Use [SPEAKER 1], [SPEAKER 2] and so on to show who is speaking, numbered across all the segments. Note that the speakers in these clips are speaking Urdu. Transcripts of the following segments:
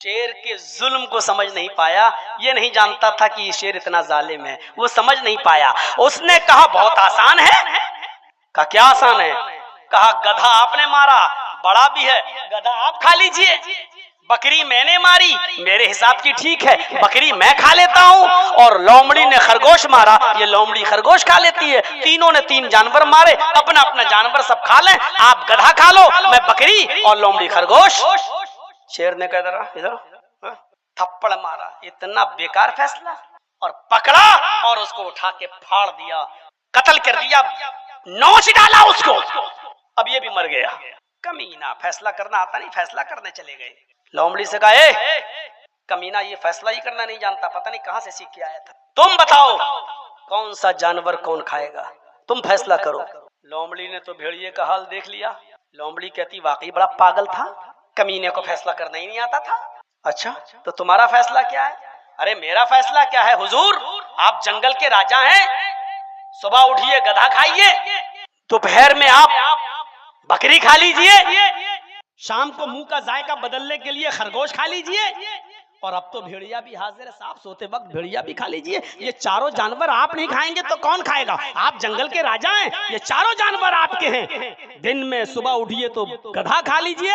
[SPEAKER 1] شیر کے ظلم کو سمجھ نہیں پایا، یہ نہیں جانتا تھا کہ یہ شیر اتنا ظالم ہے، وہ سمجھ نہیں پایا۔ اس نے کہا بہت آسان ہے۔ کہا کیا آسان ہے؟ کہا گدھا آپ نے مارا، بڑا بھی ہے، گدھا آپ کھا لیجئے۔ بکری میں نے ماری، میرے حساب کی ٹھیک ہے، بکری میں کھا لیتا ہوں، اور لومڑی نے خرگوش مارا، یہ لومڑی خرگوش کھا لیتی ہے، تینوں نے تین جانور مارے، اپنا اپنا جانور سب کھا لیں، آپ گدھا کھا لو، میں بکری اور لومڑی خرگوش۔ شیر نے کہا ادھر تھپڑ مارا، اتنا بیکار فیصلہ، اور پکڑا اور اس کو اٹھا کے پھاڑ دیا، قتل کر دیا، نوچ ڈالا اس کو، اب یہ بھی مر گیا۔ کمینہ، فیصلہ کرنا آتا نہیں، فیصلہ کرنے چلے گئے۔ لومڑی سے کہا اے کمینہ، یہ فیصلہ ہی کرنا نہیں جانتا، پتہ نہیں کہاں سے سیکھ کے آیا تھا، تم بتاؤ کون سا جانور کون کھائے گا، تم فیصلہ کرو۔ لومڑی نے تو بھیڑیے کا حال دیکھ لیا۔ لومڑی کہتی واقعی بڑا پاگل تھا، کمینے کو فیصلہ کرنا ہی نہیں آتا تھا۔ اچھا تو تمہارا فیصلہ کیا ہے؟ ارے میرا فیصلہ کیا ہے حضور، آپ جنگل کے راجا ہیں، صبح اٹھیے گدھا کھائیے، دوپہر میں آپ بکری کھا لیجئے، شام کو منہ کا ذائقہ بدلنے کے لیے خرگوش کھا لیجئے، اور اب تو بھیڑیا بھی حاضر ہے صاحب، سوتے وقت بھیڑیا بھی کھا لیجئے۔ یہ چاروں جانور آپ نہیں کھائیں گے تو کون کھائے گا؟ آپ جنگل کے راجا ہیں، یہ چاروں جانور آپ کے ہیں۔ دن میں صبح اٹھیے تو گدھا کھا لیجئے،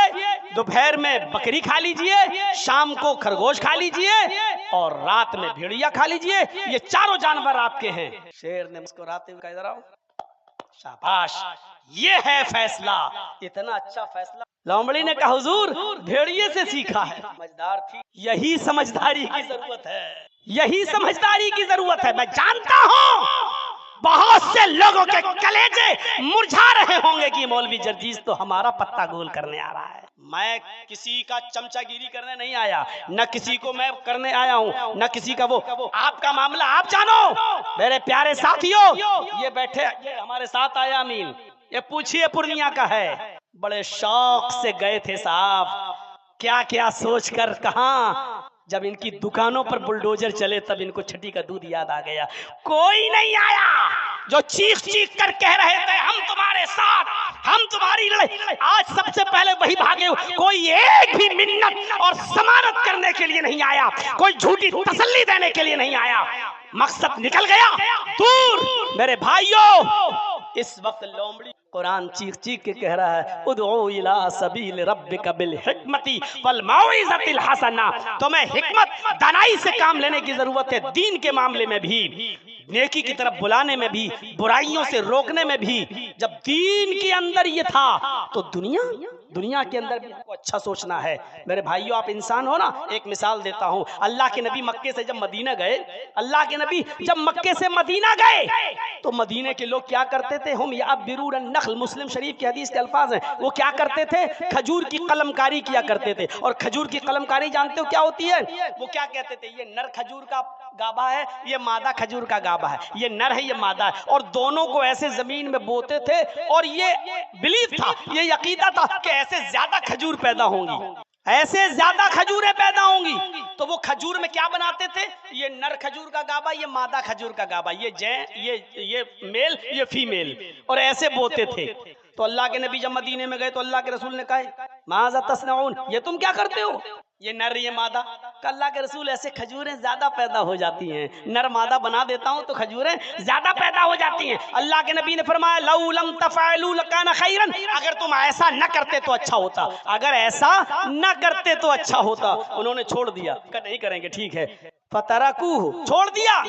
[SPEAKER 1] دوپہر میں بکری کھا لیجئے، شام کو خرگوش کھا لیجئے، اور رات میں بھیڑیا کھا لیجئے، یہ چاروں جانور آپ کے ہیں۔ شیر نے مسکراتے ہوئے کہا ادھر آؤ، شاباش، یہ ہے فیصلہ، اتنا اچھا فیصلہ۔ لومڑی نے کہا حضور بھیڑیے سے سیکھا ہے، سمجھدار تھی، یہی سمجھداری کی ضرورت ہے، یہی سمجھداری کی ضرورت ہے۔ میں جانتا ہوں بہت سے لوگوں کے کلیجے مرجھا رہے ہوں گے کہ مولوی جرجیز تو ہمارا پتہ گول کرنے آ رہا ہے۔ میں کسی کا چمچہ گیری کرنے نہیں آیا، نہ کسی کو میں کرنے آیا ہوں، نہ کسی کا وہ، آپ کا معاملہ آپ جانو۔ میرے پیارے ساتھیوں، یہ بیٹھے، یہ ہمارے ساتھ آیا امین، یہ پوچھئے پورنیہ کا ہے، بڑے شوق سے گئے تھے صاحب، کیا کیا سوچ کر، کہاں جب ان کی دکانوں پر بلڈوزر چلے تب ان کو چھٹی کا دودھ یاد آ گیا۔ کوئی نہیں آیا جو چیخ چیخ کر کہہ رہے تھے ہم تمہارے ساتھ، ہم تمہاری لڑائی، آج سب سے پہلے وہی بھاگے۔ کوئی ایک بھی منت اور ضمانت کرنے کے لیے نہیں آیا، کوئی جھوٹی تسلی دینے کے لیے نہیں آیا، مقصد نکل گیا دور۔ میرے بھائیوں، اس وقت لومڑی قرآن چیخ چیخ کے کہہ رہا ہے ادعو الی سبیل ربک بالحکمت والموعظۃ الحسنہ، تمہیں حکمت دانائی سے کام لینے کی ضرورت ہے، دین کے معاملے میں بھی، نیکی کی طرف بلانے میں بھی، برائیوں سے روکنے میں بھی۔ جب دین کے اندر یہ تھا تو دنیا کے اندر بھی کو اچھا سوچنا ہے۔ میرے بھائیوں، آپ انسان ہو نا، ایک مثال دیتا ہوں۔ اللہ کے نبی مکے سے جب مدینہ گئے، اللہ کے نبی جب مکے سے مدینہ گئے تو مدینہ کے لوگ کیا کرتے تھے؟ ہم یعبرون النخل، مسلم شریف کی حدیث کے الفاظ ہیں، وہ کیا کرتے تھے؟ کھجور کی قلم کاری کیا کرتے تھے۔ اور کھجور کی قلم کاری جانتے ہو کیا ہوتی ہے؟ وہ کیا کہتے تھے؟ یہ نر کھجور کا گابا ہے، یہ مادہ کھجور کا گابا ہے، یہ نر ہے، یہ مادہ ہے، اور دونوں کو ایسے زمین میں بوتے تھے، اور یہ بلیف تھا، یہ عقیدہ تھا کہ ایسے زیادہ کھجور پیدا ہوں گی، ایسے زیادہ کھجوریں پیدا ہوں گی۔ تو وہ کھجور میں کیا بناتے تھے؟ یہ نر کھجور کا گابا، یہ مادہ کھجور کا گابا، یہ میل، یہ فیمیل، اور ایسے بوتے تھے۔ تو اللہ کے نبی جب مدینے میں گئے تو اللہ کے رسول نے کہا ماذا تصنعون، یہ تم کیا کرتے ہو؟ یہ نر یہ مادہ۔ کہ اللہ کے رسول ایسے کھجوریں زیادہ پیدا ہو جاتی ہیں، نر مادہ بنا دیتا ہوں تو کھجوریں زیادہ پیدا ہو جاتی ہیں۔ اللہ کے نبی نے فرمایا لو لم تفعلوا لکان خیرا، اگر تم ایسا نہ کرتے تو اچھا ہوتا، اگر ایسا نہ کرتے تو اچھا ہوتا۔ انہوں نے چھوڑ دیا کہ نہیں کریں گے، ٹھیک ہے، فترکوہ، چھوڑ دیا،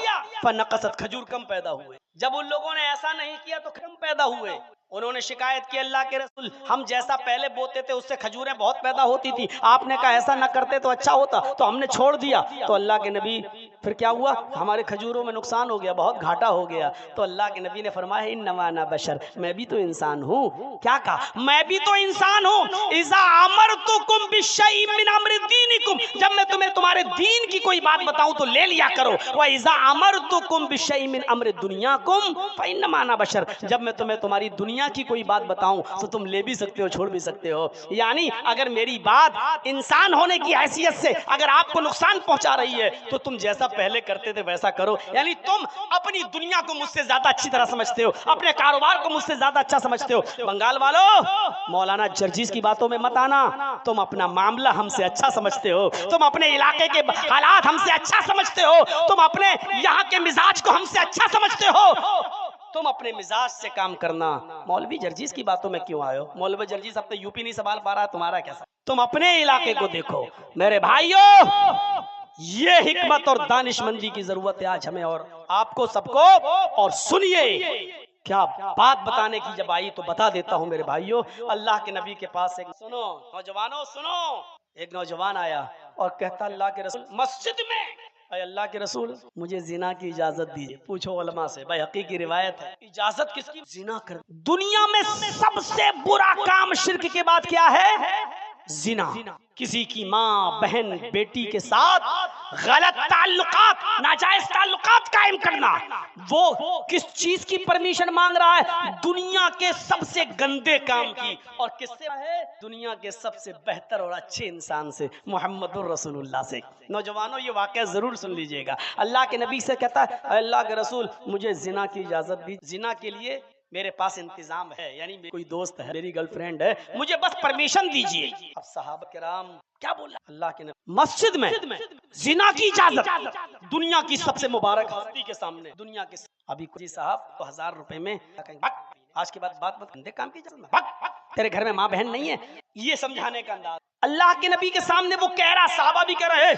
[SPEAKER 1] فنقصت، کھجور کم پیدا ہوئے۔ جب ان لوگوں نے ایسا نہیں کیا تو کم پیدا ہوئے۔ انہوں نے شکایت کی اللہ کے رسول ہم جیسا پہلے بوتے تھے اس سے کھجوریں بہت پیدا ہوتی تھی، آپ نے کہا ایسا نہ کرتے تو اچھا ہوتا، تو ہم نے چھوڑ دیا۔ تو اللہ کے نبی پھر کیا ہوا؟ ہمارے کھجوروں میں نقصان ہو گیا، بہت گھاٹا ہو گیا۔ تو اللہ کے نبی نے فرمایا انما انا بشر، میں بھی تو انسان ہوں۔ کیا کہا؟ میں بھی تو انسان ہوں۔ اذا امرتکم بشیء من امر دینکم، جب میں تمہیں تمہارے دین کی کوئی بات بتاؤں تو لے لیا کرو۔ واذا امرتکم بشیء من امر دنیاکم فانما انا بشر، جب میں تمہیں تمہاری دنیا دنیا کی کوئی بات بتاؤں تو تم لے بھی سکتے ہو چھوڑ بھی سکتے ہو. یعنی اگر میری بات انسان ہونے کی حیثیت سے اگر آپ کو نقصان پہنچا رہی ہے تو تم جیسا پہلے کرتے تھے ویسا کرو. یعنی تم اپنی دنیا کو مجھ سے زیادہ اچھی طرح سمجھتے ہو, اپنے کاروبار کو مجھ سے زیادہ اچھا سمجھتے ہو. بنگال والوں, مولانا جرجیز کی باتوں میں مت آنا. تم اپنا معاملہ ہم سے اچھا سمجھتے ہو, تم اپنے علاقے کے حالات ہم سے اچھا سمجھتے ہو, تم اپنے یہاں کے مزاج کو ہم سے اچھا سمجھتے ہو. تم اپنے مزاج سے کام کرنا. مولوی جرجیز کی باتوں میں کیوں آئے ہو؟ مولوی جرجیز اپنے یوپی نہیں سنبھال پا رہا, تمہارا کیسا؟ تم اپنے علاقے کو دیکھو. میرے بھائیو, یہ حکمت اور دانش مندی کی ضرورت ہے آج ہمیں اور آپ کو سب کو. اور سنیے, کیا بات بتانے کی جب آئی تو بتا دیتا ہوں میرے بھائیو. اللہ کے نبی کے پاس ایک سنو نوجوانوں سنو, ایک نوجوان آیا اور کہتا اللہ کے رسول مسجد میں, اے اللہ کے رسول مجھے زنا کی اجازت دیجیے. پوچھو علماء سے, بھائی حقیقی روایت ہے, اجازت کس کی؟ زنا کر. دنیا میں سب سے برا کام شرک کے بعد کیا ہے؟ زنا. کسی کی ماں بہن بیٹی کے ساتھ غلط تعلقات, ناجائز تعلقات قائم کرنا. وہ کس چیز کی پرمیشن مانگ رہا ہے؟ دنیا کے سب سے گندے کام کی. اور کس سے ہے؟ دنیا کے سب سے بہتر اور اچھے انسان سے, محمد الرسول اللہ سے. نوجوانوں یہ واقعہ ضرور سن لیجئے گا. اللہ کے نبی سے کہتا ہے اے اللہ کے رسول مجھے زنا کی اجازت دی, زنا کے لیے میرے پاس انتظام ہے, یعنی کوئی دوست ہے, میری گرل فرینڈ ہے, مجھے بس پرمیشن دیجئے. اب صحابہ کرام کیا بولا؟ اللہ کے نبی مسجد میں زنا کی اجازت, دنیا کی سب سے مبارک ہستی کے سامنے, دنیا کے ابھی کوئی صاحب تو 1000 روپے میں آج کے بعد بات گندے کام کی اجازت, تیرے گھر میں ماں بہن نہیں ہے, یہ سمجھانے کا انداز. اللہ کے نبی کے سامنے وہ کہہ رہا, صحابہ بھی کہہ رہے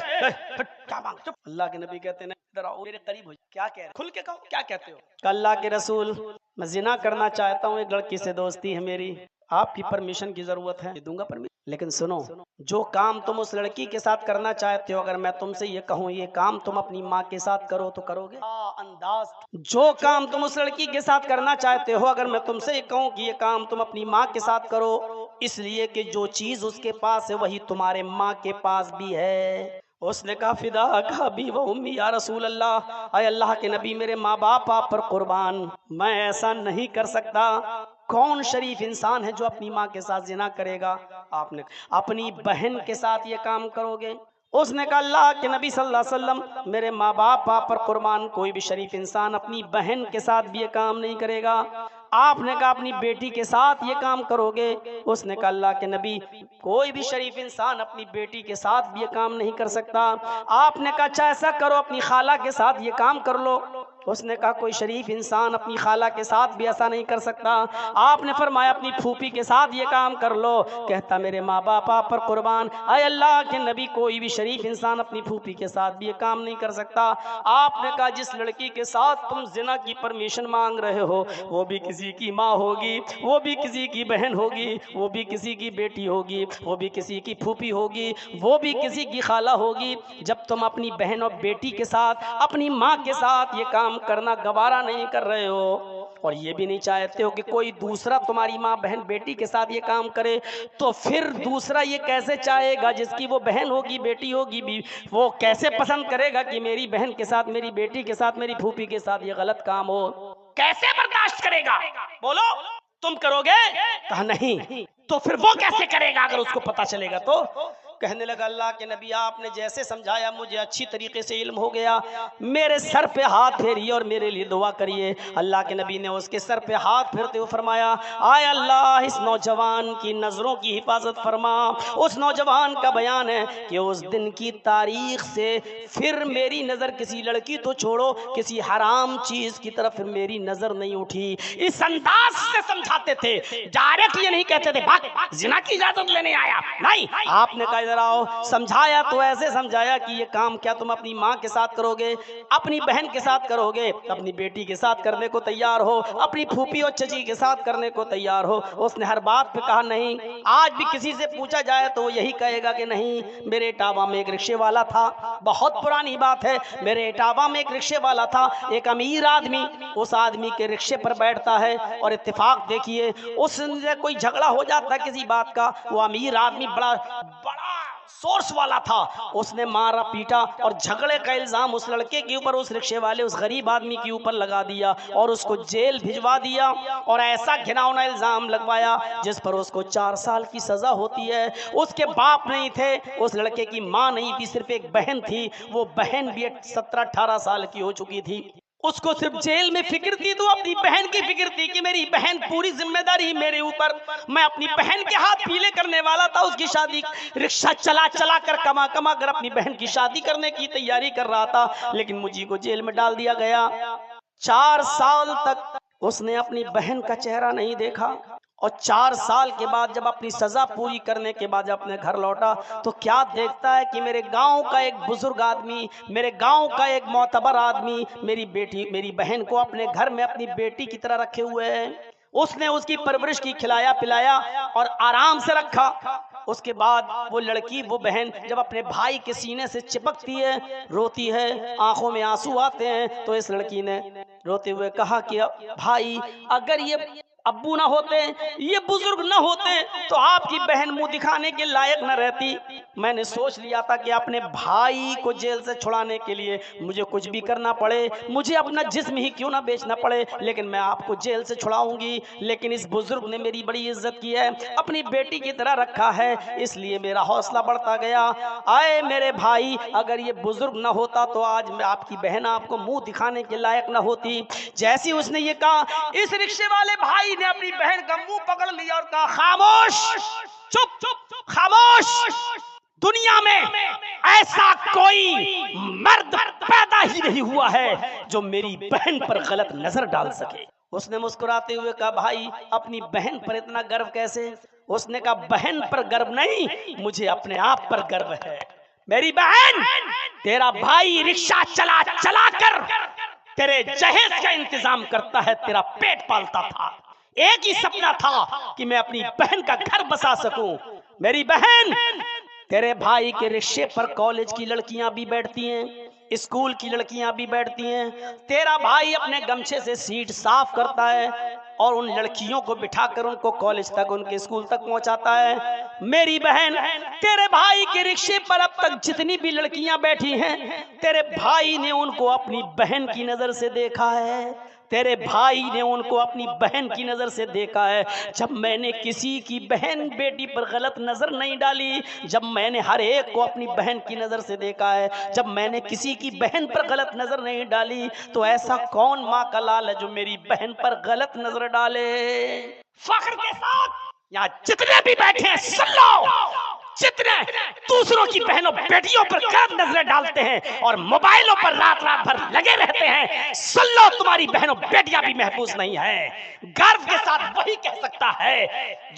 [SPEAKER 1] کیا مانگ. اللہ کے نبی کہتے ہیں ادھر آؤ میرے قریب ہو, کیا کہہ رہے, کھل کے کہو کیا کہتے ہو. کہ اللہ کے رسول میں زنا کرنا چاہتا ہوں, ایک لڑکی سے دوستی ہے میری, آپ کی پرمیشن کی ضرورت ہے, دوں گا پرمیشن. لیکن سنو, جو کام تم اس لڑکی کے ساتھ کرنا چاہتے ہو, اگر میں تم سے یہ کہوں یہ کام تم اپنی ماں کے ساتھ کرو تو کرو گے؟ انداز. جو کام تم اس لڑکی کے ساتھ کرنا چاہتے ہو, اگر میں تم سے یہ کہوں کہ یہ کام تم اپنی ماں کے ساتھ کرو, اس لیے کہ جو چیز اس کے پاس ہے وہی تمہارے ماں کے پاس بھی ہے. اس نے کہا فداک ابی و امی یا رسول اللہ, اے اللہ کے نبی میرے ماں باپ آپ پر قربان, میں ایسا نہیں کر سکتا. کون شریف انسان ہے جو اپنی ماں کے ساتھ زنا کرے گا؟ آپ نے اپنی بہن کے ساتھ یہ کام کرو گے؟ اس نے کہا اللہ کے نبی صلی اللہ علیہ وسلم میرے ماں باپ آپ پر قربان, کوئی بھی شریف انسان اپنی بہن کے ساتھ بھی یہ کام نہیں کرے گا. آپ نے کہا اپنی بیٹی کے ساتھ یہ کام کرو گے؟ اس نے کہا اللہ کے نبی کوئی بھی شریف انسان اپنی بیٹی کے ساتھ بھی یہ کام نہیں کر سکتا. آپ نے کہا اچھا ایسا کرو اپنی خالہ کے ساتھ یہ کام کر لو. اس نے کہا کوئی شریف انسان اپنی خالہ کے ساتھ بھی ایسا نہیں کر سکتا. آپ نے فرمایا اپنی پھوپھی کے ساتھ یہ کام کر لو. کہتا میرے ماں باپ آپ پر قربان, اے اللہ کے نبی کوئی بھی شریف انسان اپنی پھوپھی کے ساتھ بھی یہ کام نہیں کر سکتا. آپ نے کہا جس لڑکی کے ساتھ تم زنا کی پرمیشن مانگ رہے ہو وہ بھی کسی کی ماں ہوگی, وہ بھی کسی کی بہن ہوگی, وہ بھی کسی کی بیٹی ہوگی, وہ بھی کسی کی پھوپھی ہوگی, وہ بھی کسی کی خالہ ہوگی. جب تم اپنی بہن اور بیٹی کے ساتھ اپنی ماں کے ساتھ یہ کام کرنا گوارا نہیں کر رہے ہو اور یہ بھی نہیں چاہتے ہو کہ کوئی دوسرا تمہاری ماں بہن بیٹی کے ساتھ یہ کام کرے, تو پھر دوسرا یہ کیسے چاہے گا جس کی وہ بہن ہوگی بیٹی ہوگی, وہ کیسے پسند کرے گا کہ میری بہن کے ساتھ میری بیٹی کے ساتھ میری پھوپھی کے ساتھ یہ غلط کام ہو؟ کیسے برداشت کرے گا؟ بولو تم کرو گے؟ کہا نہیں. تو پھر وہ کیسے کرے گا اگر اس کو پتا چلے گا تو؟ کہنے لگا اللہ کے نبی آپ نے جیسے سمجھایا مجھے اچھی طریقے سے علم ہو گیا, میرے سر پہ ہاتھ پھیریے اور میرے لیے دعا کریے. اللہ کے نبی نے اس کے سر پہ ہاتھ پھیرتے ہوئے فرمایا آئے اللہ اس نوجوان کی نظروں کی حفاظت فرما. اس نوجوان کا بیان ہے کہ اس دن کی تاریخ سے پھر میری نظر کسی لڑکی تو چھوڑو کسی حرام چیز کی طرف میری نظر نہیں اٹھی. اس انداز سے سمجھاتے تھے, ڈائریکٹ یہ نہیں کہتے تھے بھاگ زنا کی اجازت لینے آیا, نہیں. آپ نے کہا ادھر آؤ, سمجھایا تو ایسے سمجھایا کہ یہ کام کیا تم اپنی ماں کے ساتھ کرو گے, اپنی بہن کے ساتھ کرو گے, اپنی بیٹی کے ساتھ کرنے کو تیار ہو, اپنی پھوپھی اور چچی کے ساتھ کرنے کو تیار ہو؟ اس نے ہر بات پہ کہا نہیں. آج بھی کسی سے پوچھا جائے تو وہ یہی کہے گا کہ نہیں. میرے اٹاوا میں ایک رکشے والا تھا, بہت پرانی بات ہے, میرے اٹاوا میں ایک رکشے والا تھا, ایک امیر آدمی اس آدمی کے رکشے پر بیٹھتا ہے اور اتفاق دیکھیے اس سے کوئی جھگڑا ہو جاتا ہے کسی بات کا, وہ امیر آدمی بڑا سورس والا تھا، اس نے مارا پیٹا اور جھگڑے کا الزام اس لڑکے کے اوپر، اس رکشے والے اس غریب آدمی کے اوپر لگا دیا اور اس کو جیل بھجوا دیا اور ایسا گھناؤنا الزام لگوایا جس پر اس کو 4 سال کی سزا ہوتی ہے۔ اس کے باپ نہیں تھے، اس لڑکے کی ماں نہیں تھی، صرف ایک بہن تھی، وہ بہن بھی 17-18 سال کی ہو چکی تھی۔ اس کو صرف جیل میں فکر تھی تو اپنی بہن کی فکر تھی کہ میری بہن پوری ذمہ داری میرے اوپر، میں اپنی بہن کے ہاتھ پیلے کرنے والا تھا، اس کی شادی رکشہ چلا چلا کر کما کر اپنی بہن کی شادی کرنے کی تیاری کر رہا تھا، لیکن مجھے کو جیل میں ڈال دیا گیا۔ 4 سال تک اس نے اپنی بہن کا چہرہ نہیں دیکھا، اور 4 سال کے بعد جب اپنی سزا پوری کرنے کے بعد جب اپنے گھر لوٹا تو کیا دیکھتا ہے کہ میرے گاؤں کا ایک بزرگ آدمی، میرے گاؤں کا ایک معتبر آدمی میری بہن کو اپنے گھر میں اپنی بیٹی کی طرح رکھے ہوئے ہیں۔ اس نے اس کی پرورش کی، کھلایا پلایا اور آرام سے رکھا۔ اس کے بعد وہ لڑکی، وہ بہن جب اپنے بھائی کے سینے سے چپکتی ہے، روتی ہے، آنکھوں میں آنسو آتے ہیں، تو اس لڑکی نے روتے ہوئے کہا کہ بھائی اگر یہ ابو نہ ہوتے، یہ بزرگ نہ ہوتے تو آپ کی بہن منہ دکھانے کے لائق نہ رہتی۔ میں نے سوچ لیا تھا کہ اپنے بھائی کو جیل سے چھڑانے کے لیے مجھے کچھ بھی کرنا پڑے، مجھے اپنا جسم ہی کیوں نہ بیچنا پڑے، لیکن میں آپ کو جیل سے چھڑاؤں گی۔ لیکن اس بزرگ نے میری بڑی عزت کی ہے، اپنی بیٹی کی طرح رکھا ہے، اس لیے میرا حوصلہ بڑھتا گیا۔ آئے میرے بھائی، اگر یہ بزرگ نہ ہوتا تو آج میں آپ کی بہن آپ کو منہ دکھانے کے لائق نہ ہوتی۔ جیسی اس نے یہ کہا، اس رکشے والے بھائی نے اپنی بہن کا منہ پکڑ لیا اور کہا خاموش، چپ خاموش، دنیا میں ایسا کوئی مرد پیدا ہی نہیں ہوا ہے جو میری بہن پر غلط نظر ڈال سکے۔ اس نے مسکراتے ہوئے کہا بھائی اپنی بہن پر اتنا گرو کیسے؟ اس نے کہا بہن پر گرو نہیں، مجھے اپنے آپ پر گرو ہے۔ میری بہن، تیرا بھائی رکشہ چلا چلا کر تیرے جہیز کا انتظام کرتا ہے، تیرا پیٹ پالتا تھا، ایک ہی سپنا تھا کہ میں اپنی بہن کا گھر بسا سکوں۔ میری بہن، تیرے بھائی کے رکشے پر کالج کی لڑکیاں بھی بیٹھتی ہیں، اسکول کی لڑکیاں بھی بیٹھتی ہیں، تیرا بھائی اپنے گمچھے سے سیٹ صاف کرتا ہے اور ان لڑکیوں کو بٹھا کر ان کو کالج تک، ان کے اسکول تک پہنچاتا ہے۔ میری بہن، تیرے بھائی کے رکشے پر اب تک جتنی بھی لڑکیاں بیٹھی ہیں، تیرے بھائی نے ان کو اپنی بہن کی نظر سے دیکھا ہے، تیرے بھائی نے ان کو اپنی بہن کی نظر سے دیکھا ہے۔ جب میں نے کسی کی بہن بیٹی پر غلط نظر نہیں ڈالی، جب میں نے ہر ایک کو اپنی بہن کی نظر سے دیکھا ہے، جب میں نے کسی کی بہن پر غلط نظر نہیں ڈالی، تو ایسا کون ماں کا لال ہے جو میری بہن پر غلط نظر ڈالے؟ فخر کے ساتھ یہاں جتنے بھی بیٹھے ہیں سن لو، جتنے دوسروں کی بہنوں بیٹیوں پر غلط نظریں ڈالتے ہیں اور موبائلوں پر رات بھر لگے رہتے ہیں، سن لو تمہاری بہنوں بیٹیاں بھی محفوظ نہیں ہیں۔ گرو کے ساتھ وہی کہہ سکتا ہے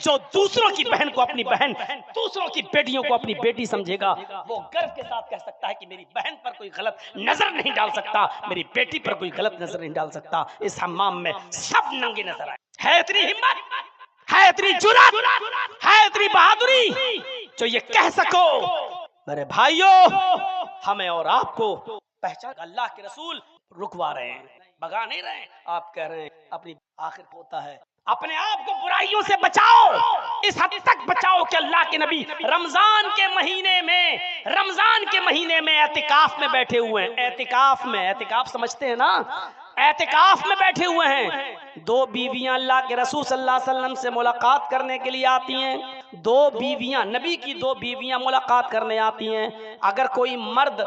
[SPEAKER 1] جو دوسروں کی بہن کو اپنی بہن، دوسروں کی بیٹیوں کو اپنی بیٹی سمجھے گا، وہ گرو کے ساتھ کہہ سکتا ہے کہ میری بہن پر کوئی غلط نظر نہیں ڈال سکتا، میری بیٹی پر کوئی غلط نظر نہیں ڈال سکتا۔ اس حمام میں سب ننگے نظر آئے۔ ہے اتنی ہمت، ہے اتنی جرات، ہے اتنی بہادری جو یہ کہہ سکو میرے بھائیوں ہمیں اور آپ کو پہچان اللہ کے رسول رکوا رہے ہیں، بگا نہیں رہے ہیں۔ آپ کہہ رہے ہیں اپنی آخر ہوتا ہے، اپنے آپ کو برائیوں سے بچاؤ، اس حد تک بچاؤ کہ اللہ کے نبی رمضان کے مہینے میں اعتکاف میں بیٹھے ہوئے ہیں۔ اعتکاف سمجھتے ہیں نا؟ اعتکاف میں بیٹھے ہوئے ہیں، 2 بیویاں اللہ کے رسول صلی اللہ علیہ وسلم سے ملاقات کرنے کے لیے آتی ہیں، 2 بیویاں، نبی کی 2 بیویاں ملاقات کرنے آتی ہیں۔ اگر کوئی مرد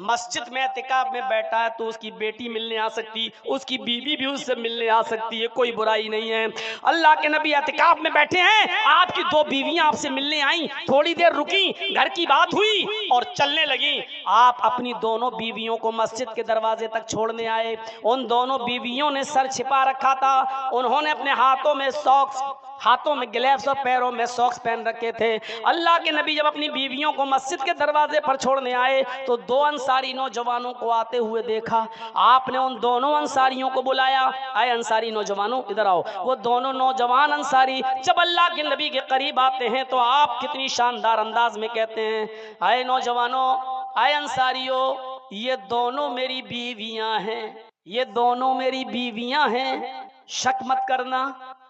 [SPEAKER 1] مسجد میں اعتکاف میں بیٹھا ہے تو اس کی بیٹی ملنے آ سکتی، اس کی بیوی بھی اس سے ملنے آ سکتی ہے، کوئی برائی نہیں ہے۔ اللہ کے نبی اعتکاف میں بیٹھے ہیں، آپ کی 2 بیویاں آپ سے ملنے آئیں، تھوڑی دیر رکیں، گھر کی بات ہوئی اور چلنے لگیں۔ آپ اپنی دونوں بیویوں کو مسجد کے دروازے تک چھوڑنے آئے۔ ان دونوں بیویوں نے سر چھپا رکھا تھا، انہوں نے اپنے ہاتھوں میں ساکس، ہاتھوں میں گلیوز اور پیروں میں ساکس پہن رکھے تھے۔ اللہ کے نبی جب اپنی بیویوں کو مسجد کے دروازے پر چھوڑنے آئے تو 2 انصاری نوجوانوں کو آتے ہوئے دیکھا۔ آپ نے ان دونوں انصاریوں کو بلایا، اے انصاری نوجوانوں ادھر آؤ۔ وہ دونوں نوجوان انصاری جب اللہ کے نبی کے قریب آتے ہیں تو آپ کتنی شاندار انداز میں کہتے ہیں، اے نوجوانوں، اے انصاریوں، یہ دونوں میری بیویاں ہیں، یہ دونوں میری بیویاں ہیں، شک مت کرنا۔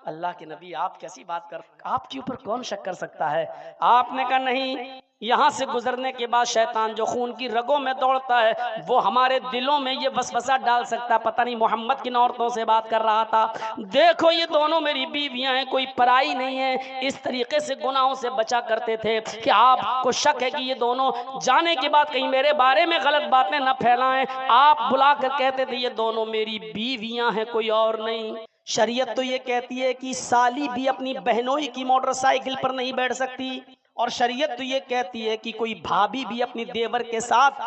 [SPEAKER 1] اللہ کے نبی آپ کیسی بات کر، آپ کے اوپر کون شک کر سکتا ہے؟ آپ نے کہا نہیں،
[SPEAKER 2] یہاں سے گزرنے کے بعد شیطان جو خون کی رگوں میں دوڑتا ہے وہ ہمارے دلوں میں یہ وسوسہ ڈال سکتا ہے، پتہ نہیں محمد کن عورتوں سے بات کر رہا تھا، دیکھو یہ دونوں میری بیویاں ہیں، کوئی پرائی نہیں ہے۔ اس طریقے سے گناہوں سے بچا کرتے تھے کہ آپ کو شک ہے کہ یہ دونوں جانے کے بعد کہیں میرے بارے میں غلط باتیں نہ پھیلائیں، آپ بلا کر کہتے تھے یہ دونوں میری بیویاں ہیں، کوئی اور نہیں۔ شریعت تو یہ کہتی ہے کہ سالی بھی اپنی بہنوئی کی موٹر سائیکل پر نہیں بیٹھ سکتی، اور شریعت تو یہ کہتی ہے کہ کوئی بھابی بھی اپنی دیور کے ساتھ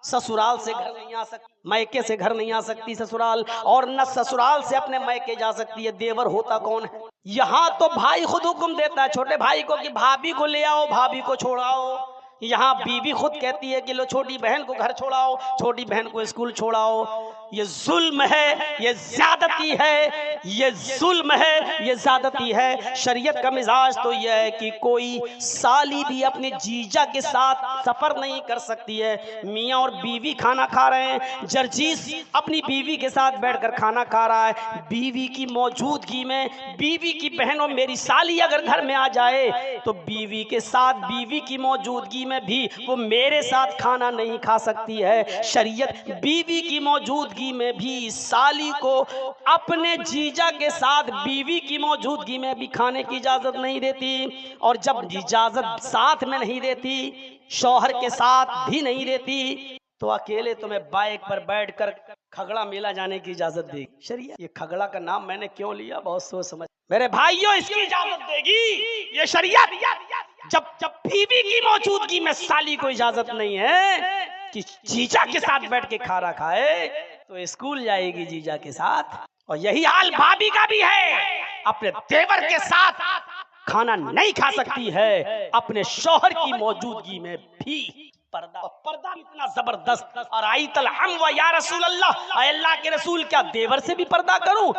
[SPEAKER 2] سسرال سے گھر نہیں آ سکتی، میکے سے گھر نہیں آ سکتی سسرال، اور نہ سسرال سے اپنے میکے جا سکتی ہے۔ دیور ہوتا کون ہے؟ یہاں تو بھائی خود حکم دیتا ہے چھوٹے بھائی کو کہ بھابی کو لے آؤ، بھابی کو چھوڑاؤ۔ یہاں بیوی خود کہتی ہے کہ لو چھوٹی بہن کو گھر چھوڑاؤ، چھوٹی بہن کو اسکول چھوڑاؤ۔ یہ ظلم ہے، یہ زیادتی ہے، یہ ظلم ہے، یہ زیادتی ہے۔ شریعت کا مزاج تو یہ ہے کہ کوئی سالی بھی اپنے جیجا کے ساتھ سفر نہیں کر سکتی ہے۔ میاں اور بیوی کھانا کھا رہے ہیں، جرجیس اپنی بیوی کے ساتھ بیٹھ کر کھانا کھا رہا ہے، بیوی کی موجودگی میں بیوی کی بہنوں میری سالی اگر گھر میں آ جائے تو بیوی کے ساتھ بیوی کی موجودگی میں بھی وہ میرے ساتھ کھانا نہیں کھا سکتی ہے۔ شریعت بیوی کی موجودگی میں بھی سالی کو اپنے جیجا کے ساتھ بیوی کی موجودگی میں بھی کھانے کی اجازت نہیں دیتی، اور جب اجازت ساتھ میں نہیں دیتی، شوہر کے ساتھ بھی نہیں دیتی، تو اکیلے تمہیں بائک پر بیٹھ کر کھگڑا میلہ جانے کی اجازت دے گی شریعت۔ یہ کھگڑا کا نام میں نے کیوں لیا، بہت سوچ سمجھ میرے بھائیوں، اس کی اجازت دے گی یہ شریعت۔ جب بیوی کی موجودگی میں سالی کو اجازت نہیں ہے کہ جیجا کے ساتھ بیٹھ کے کھانا کھائے، تو اسکول جائے گی جیجا کے ساتھ۔ اور یہی حال بھابی کا بھی ہے، اپنے دیور کے ساتھ کھانا نہیں کھا سکتی ہے، اپنے شوہر کی موجودگی میں بھی۔ پردہ اتنا زبردست، اور آیت الحم و یا رسول اللہ، اے اللہ کے رسول کیا دیور سے بھی پردہ کروں؟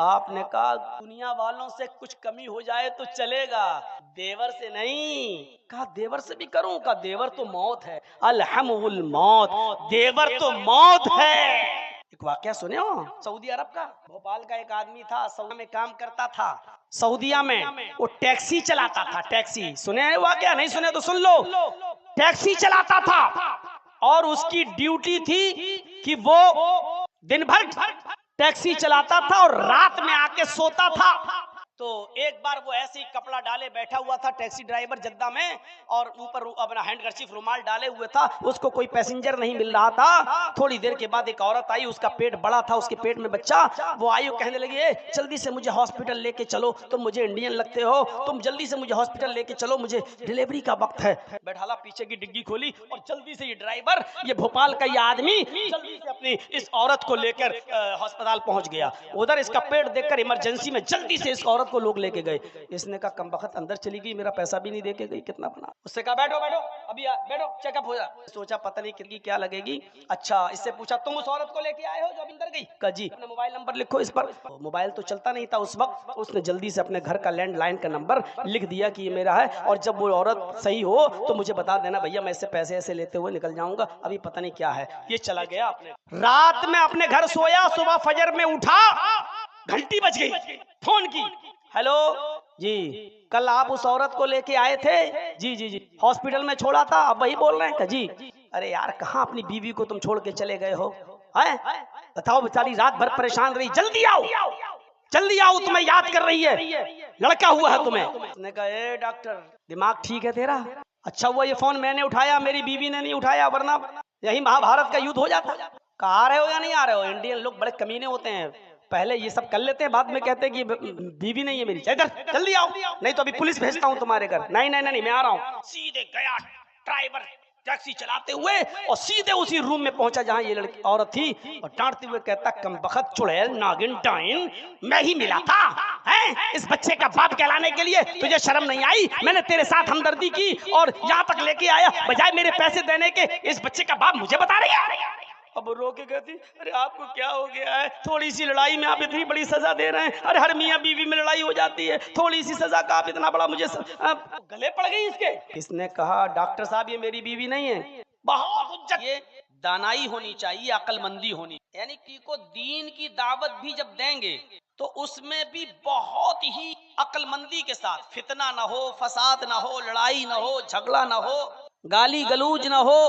[SPEAKER 2] آپ نے کہا دنیا والوں سے کچھ کمی ہو جائے تو چلے گا، دیور سے نہیں۔ کہا دیور سے بھی کروں؟ کہا دیور تو موت ہے، الحم الموت، دیور تو موت ہے۔ ایک واقعہ سنے ہو سعودی عرب کا؟ بھوپال کا ایک آدمی تھا، سعودی میں کام کرتا تھا، سعودیہ میں وہ ٹیکسی چلاتا تھا۔ ٹیکسی سنے ہیں واقعہ؟ نہیں سنے تو سن لو۔ ٹیکسی چلاتا تھا اور اس کی ڈیوٹی تھی کہ وہ دن بھر ٹیکسی چلاتا تھا اور رات میں آ کے سوتا تھا۔ تو ایک بار وہ ایسے ہی کپڑا ڈالے بیٹھا ہوا تھا ٹیکسی ڈرائیور جدہ میں، اور اوپر اپنا ہینڈ کرچیف رومال ڈالے ہوئے تھا، اس کو کوئی پیسنجر نہیں مل رہا تھا۔ تھوڑی دیر کے بعد ایک عورت آئی، اس کا پیٹ بڑا تھا، اس کے پیٹ میں بچہ، وہ آئی اور کہنے لگی جلدی سے مجھے ہاسپٹل لے کے چلو، تم مجھے انڈین لگتے ہو، تم جلدی سے مجھے ہاسپٹل لے کے چلو، مجھے ڈیلیوری کا وقت ہے۔ بیٹھالا پیچھے کی ڈگی کھولی اور جلدی سے یہ ڈرائیور، یہ بھوپال کا یہ آدمی جلدی سے اپنی اس عورت کو لے کر ہسپتال پہنچ گیا۔ ادھر اس کا پیٹ دیکھ کر ایمرجنسی میں جلدی سے اس عورت کو لوگ لے کے گئے۔ اس نے کہا کم بخت اندر چلی گئی، میرا پیسہ بھی نہیں دے کے گئی، کتنا بنا۔ اس سے کہا بیٹھو بیٹھو ابھی بیٹھو، چیک اپ ہو جا۔ سوچا پتہ نہیں کتنی کیا لگے گی۔ اچھا اس سے پوچھا تم اس عورت کو لے کے آئے ہو جو ابھی اندر گئی؟ کہا جی۔ اپنا موبائل نمبر لکھو اس پر۔ موبائل تو چلتا نہیں تھا اس وقت، اس نے جلدی سے اپنے گھر کا لینڈ لائن کا نمبر لکھ دیا کہ یہ میرا ہے، اور جب وہ عورت صحیح ہو تو مجھے بتا دینا بھیا، میں اس سے پیسے ایسے لیتے ہوئے نکل جاؤں گا، ابھی پتہ نہیں کیا ہے۔ یہ چلا گیا اپنے رات میں اپنے گھر سویا، صبح فجر میں اٹھا، گھنٹی بج گئی، فون کی، ہیلو جی کل آپ اس عورت کو لے کے آئے تھے؟ جی جی جی ہاسپٹل میں چھوڑا تھا، اب وہی بول رہے ہیں؟ کہ جی۔ ارے یار کہاں اپنی بیوی کو تم چھوڑ کے چلے گئے ہو؟ بتاؤ، بیچاری رات بھر پریشان رہی، جلدی آؤ جلدی آؤ، تمہیں یاد کر رہی ہے، لڑکا ہوا ہے تمہیں۔ اس نے کہا اے ڈاکٹر دماغ ٹھیک ہے تیرا؟ اچھا ہوا یہ فون میں نے اٹھایا، میری بیوی نے نہیں اٹھایا، ورنہ یہی مہا بھارت کا یدھ ہو جاتا۔ کہا آ رہے ہو یا نہیں آ رہے ہو؟ انڈین لوگ بڑے کمینے ہوتے ہیں، پہلے یہ سب کر لیتے ہیں، بعد میں کہتے ہیں کہ بیوی نہیں ہے میری، ادھر جلدی آؤ نہیں تو ابھی پولیس بھیجتا ہوں تمہارے گھر۔ نہیں نہیں نہیں میں آ رہا ہوں۔ سیدھے گیا ڈرائیور ٹیکسی چلاتے ہوئے اور سیدھے اسی روم میں پہنچا جہاں یہ لڑکی عورت تھی، اور ڈانٹتے ہوئے کہتا کم بخت چڑیل ناگن ڈائن، میں ہی ملا تھا اس بچے کا باپ کہلانے کے لیے، تجھے شرم نہیں آئی؟ میں نے تیرے ساتھ ہمدردی کی اور یہاں تک لے کے آیا، بجائے میرے پیسے دینے کے اس بچے کا باپ مجھے بتا رہی ہے۔ اب رو کے کہتی ارے آپ کو کیا ہو گیا ہے؟ تھوڑی سی لڑائی میں آپ اتنی بڑی سزا دے رہے ہیں؟ ارے ہر میاں بیوی میں لڑائی ہو جاتی ہے، تھوڑی سی سزا کا آپ اتنا بڑا مجھے گلے پڑ گئی اس کے۔ اس نے کہا ڈاکٹر صاحب یہ میری بیوی نہیں ہے۔ بہت یہ دانائی ہونی چاہیے، عقل مندی ہونی، یعنی کی کو دین کی دعوت بھی جب دیں گے تو اس میں بھی بہت ہی عقل مندی کے ساتھ، فتنہ نہ ہو، فساد نہ ہو، لڑائی نہ ہو، جھگڑا نہ ہو، گالی گلوج نہ ہو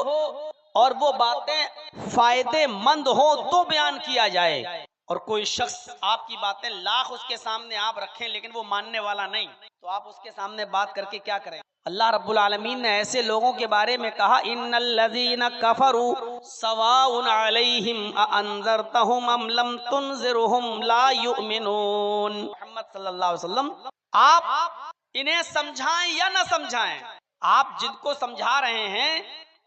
[SPEAKER 2] اور وہ باتیں فائدے مند ہو تو بیان کیا جائے. اور کوئی شخص آپ کی باتیں لاکھ اس کے سامنے آپ رکھیں لیکن وہ ماننے والا نہیں, تو آپ اس کے سامنے بات کر کے کیا کریں؟ اللہ رب العالمین نے ایسے لوگوں کے بارے میں کہا ان الذین کفروا سواء علیہم اانذرتہم ام لم تنذرہم لا یؤمنون. محمد صلی اللہ علیہ وسلم آپ انہیں سمجھائیں یا نہ سمجھائیں, آپ جن کو سمجھا رہے ہیں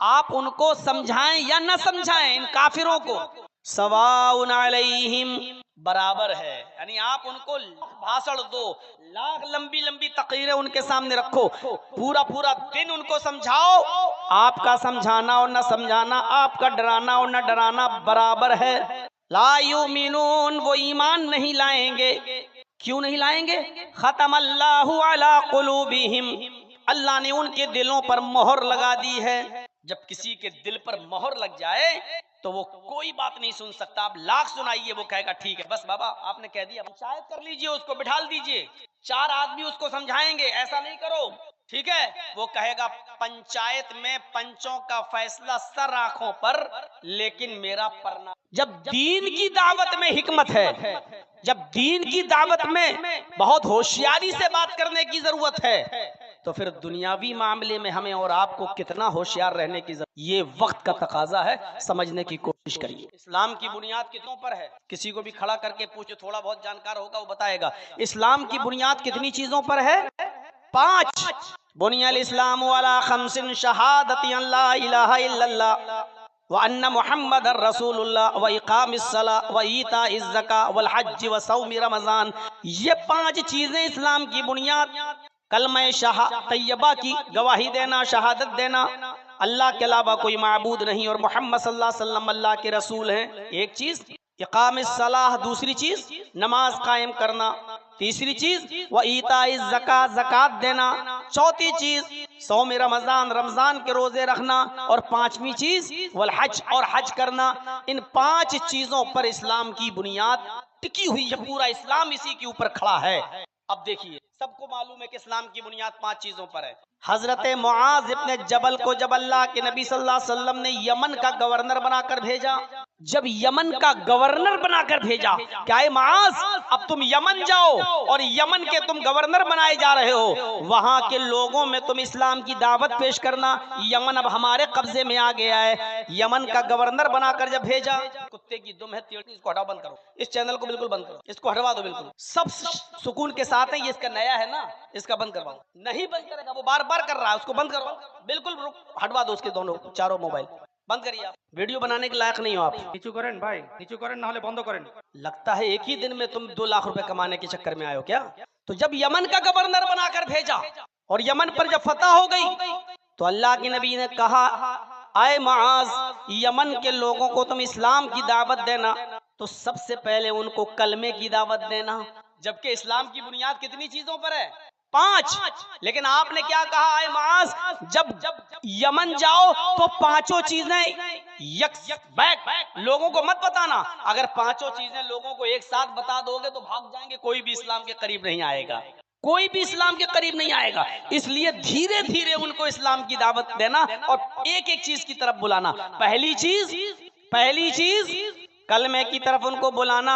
[SPEAKER 2] آپ ان کو سمجھائیں یا نہ سمجھائیں, ان کافروں کو, سواء علیہم برابر ہے. یعنی آپ ان کو بھاشڑ دو, لاکھ لمبی لمبی تقریریں ان کے سامنے رکھو, پورا پورا دن ان کو سمجھاؤ, آپ کا سمجھانا اور نہ سمجھانا, آپ کا ڈرانا اور نہ ڈرانا برابر ہے. لا یؤمنون, وہ ایمان نہیں لائیں گے. کیوں نہیں لائیں گے؟ ختم اللہ علی قلوبہم, اللہ نے ان کے دلوں پر مہر لگا دی ہے. جب کسی کے دل پر مہر لگ جائے تو وہ کوئی بات نہیں سن سکتا. آپ لاکھ سنائیے وہ کہے گا ٹھیک ہے بس بابا آپ نے کہہ دیا, پنچایت کر لیجئے, اس کو بٹھال دیجئے, 4 آدمی اس کو سمجھائیں گے ایسا نہیں کرو, ٹھیک ہے, وہ کہے گا پنچایت میں پنچوں کا فیصلہ سر آنکھوں پر لیکن میرا پرنا. جب دین کی دعوت میں حکمت ہے, جب دین کی دعوت میں بہت ہوشیاری سے بات کرنے کی ضرورت ہے, تو پھر دنیاوی معاملے میں ہمیں اور آپ کو کتنا ہوشیار رہنے کی ضرورت. یہ وقت کا تقاضا ہے, سمجھنے کی کوشش کریے. اسلام کی بنیاد کتنوں پر ہے؟ کسی کو بھی کھڑا کر کے پوچھو, تھوڑا بہت جانکار ہوگا وہ بتائے گا. اسلام کی بنیاد کتنی چیزوں پر ہے؟ 5. بنی الاسلام علی 5 شہادت ان لا الہ الا اللہ وان محمد الرسول اللہ واقام الصلاۃ وایتاء الزکاۃ والحج وصوم رمضان. یہ 5 چیزیں اسلام کی بنیاد. کلمہ طیبہ کی گواہی دینا, شہادت دینا اللہ کے علاوہ کوئی معبود نہیں اور محمد صلی اللہ علیہ وسلم اللہ کے رسول ہیں, ایک چیز. اقام الصلاۃ, دوسری چیز نماز قائم کرنا, تیسری چیز وایتاء الزکاۃ, زکات دینا, چوتھی چیز صوم رمضان, رمضان کے روزے رکھنا, اور 5ویں چیز والحج, اور حج کرنا. ان 5 چیزوں پر اسلام کی بنیاد ٹکی ہوئی ہے, پورا اسلام اسی کے اوپر کھڑا ہے. اب دیکھیے, سب کو معلوم ہے کہ اسلام کی بنیاد 5 چیزوں پر ہے. حضرت معاذ ابن جبل کو جب اللہ کے نبی صلی اللہ علیہ وسلم نے یمن کا گورنر بنا کر بھیجا, جب یمن کا گورنر بنا کر بھیجا, کہ اے معاذ اب تم یمن جاؤ اور یمن کے تم گورنر بنائے جا رہے ہو, وہاں کے لوگوں میں تم اسلام کی دعوت پیش کرنا, یمن اب ہمارے قبضے میں آ گیا ہے. یمن کا گورنر بنا کر جب بھیجا, کتے کی دم ہے, اس کو ہٹاؤ, بند کرو, اس چینل کو بالکل بند کرو, اس کو ہٹوا دو بالکل, سب سکون کے ساتھ ہیں. یہ اس کا نیا ہے نا, اس کا بند کرواؤ. نہیں بند کرے گا, وہ بار بار کر رہا ہے, اس کو بند کرو بالکل, ہٹوا دو اس کے دونوں 4 موبائل, بند کریے. آپ ویڈیو بنانے کے لائق نہیں ہو. آپ
[SPEAKER 3] নিচু করেন ভাই, নিচু করেন না হলে বন্ধ করেন.
[SPEAKER 2] لگتا ہے ایک ہی دن میں تم 2 لاکھ روپے کمانے کے چکر میں آئے ہو کیا؟ تو جب یمن کا گورنر بنا کر بھیجا اور یمن پر جب فتح ہو گئی تو اللہ کے نبی نے کہا اے معاذ یمن کے لوگوں کو تم اسلام کی دعوت دینا تو سب سے پہلے ان کو کلمے کی دعوت دینا. جبکہ اسلام کی بنیاد کتنی چیزوں پر ہے؟ 5. لیکن آپ نے کیا کہا اے معاذ, جب یمن جاؤ تو 5 چیزیں بیک لوگوں کو مت بتانا. اگر 5 چیزیں لوگوں کو ایک ساتھ بتا دو گے تو بھاگ جائیں گے, کوئی بھی اسلام کے قریب نہیں آئے گا, کوئی بھی اسلام کے قریب نہیں آئے گا. اس لیے دھیرے دھیرے ان کو اسلام کی دعوت دینا اور ایک ایک چیز کی طرف بلانا. پہلی چیز کلمے کی طرف ان کو بلانا,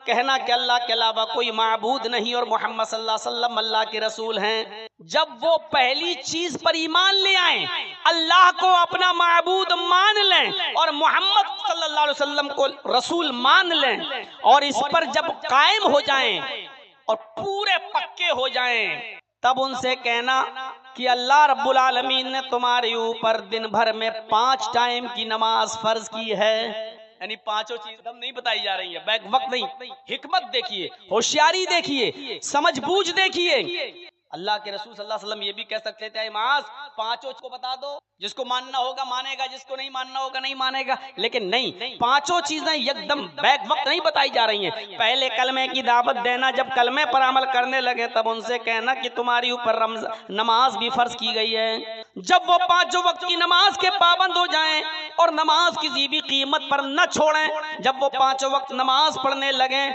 [SPEAKER 2] کہنا کہ اللہ کے علاوہ کوئی معبود نہیں اور محمد صلی اللہ علیہ وسلم اللہ کے رسول ہیں. جب وہ پہلی چیز پر ایمان لے آئیں, اللہ کو اپنا معبود مان لیں اور محمد صلی اللہ علیہ وسلم کو رسول مان لیں, اور اس پر جب قائم ہو جائیں اور پورے پکے ہو جائیں, تب ان سے کہنا کہ اللہ رب العالمین نے تمہارے اوپر دن بھر میں 5 ٹائم کی نماز فرض کی ہے. یعنی 5 چیز ہم نہیں بتائی جا رہی ہیں, بیک وقت نہیں. حکمت دیکھیے, ہوشیاری دیکھیے, سمجھ بوجھ دیکھیے. اللہ کے رسول صلی اللہ علیہ وسلم یہ بھی کہہ سکتے تھے معاذ 5 کو بتا دو, جس کو ماننا ہوگا مانے گا, جس کو نہیں ماننا ہوگا نہیں مانے گا. لیکن نہیں, 5 چیزیں یک دم بیک وقت نہیں بتائی جا رہی ہیں. پہلے کلمے کی دعوت دینا, جب کلمے پر عمل کرنے لگے تب ان سے کہنا کہ تمہاری اوپر نماز بھی فرض کی گئی ہے. جب وہ 5 وقت کی نماز کے پابند ہو جائیں اور نماز کسی بھی قیمت پر نہ چھوڑیں, جب وہ 5 وقت نماز پڑھنے لگیں